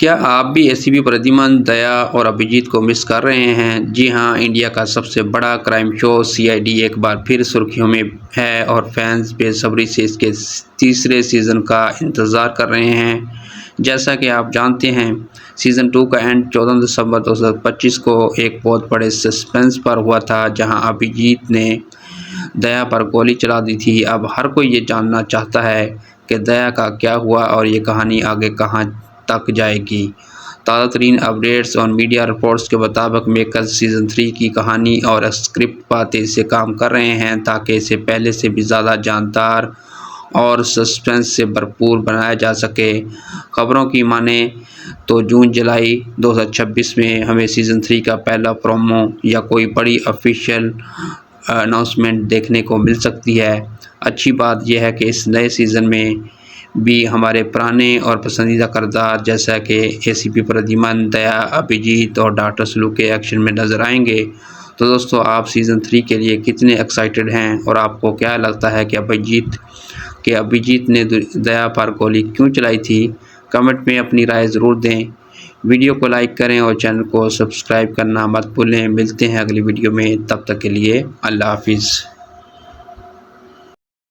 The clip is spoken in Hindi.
क्या आप भी एसीपी प्रद्युम्न, दया और अभिजीत को मिस कर रहे हैं? जी हां, इंडिया का सबसे बड़ा क्राइम शो सीआईडी एक बार फिर सुर्खियों में है और फैंस बेसब्री से इसके तीसरे सीज़न का इंतज़ार कर रहे हैं। जैसा कि आप जानते हैं, सीज़न 2 का एंड 14 दिसंबर 2025 को एक बहुत बड़े सस्पेंस पर हुआ था, जहां अभिजीत ने दया पर गोली चला दी थी। अब हर कोई ये जानना चाहता है कि दया का क्या हुआ और ये कहानी आगे कहां तक जाएगी। ताज़ा तरीन अपडेट्स और मीडिया रिपोर्ट्स के मुताबिक मेकर्स सीज़न 3 की कहानी और स्क्रिप्ट पर तेज़ी से काम कर रहे हैं ताकि इसे पहले से भी ज़्यादा जानदार और सस्पेंस से भरपूर बनाया जा सके। खबरों की माने तो जून-जुलाई 2026 में हमें सीज़न 3 का पहला प्रोमो या कोई बड़ी ऑफिशियल अनाउंसमेंट देखने को मिल सकती है। अच्छी बात यह है कि इस नए सीज़न में भी हमारे पुराने और पसंदीदा किरदार जैसा कि एसीपी प्रद्युम्न, दया, अभिजीत और डॉक्टर सलू के एक्शन में नज़र आएंगे। तो दोस्तों, आप सीज़न 3 के लिए कितने एक्साइटेड हैं और आपको क्या लगता है कि अभिजीत ने दया पर गोली क्यों चलाई थी? कमेंट में अपनी राय ज़रूर दें। वीडियो को लाइक करें और चैनल को सब्सक्राइब करना मत भूलें। मिलते हैं अगली वीडियो में, तब तक के लिए अल्लाह हाफिज़।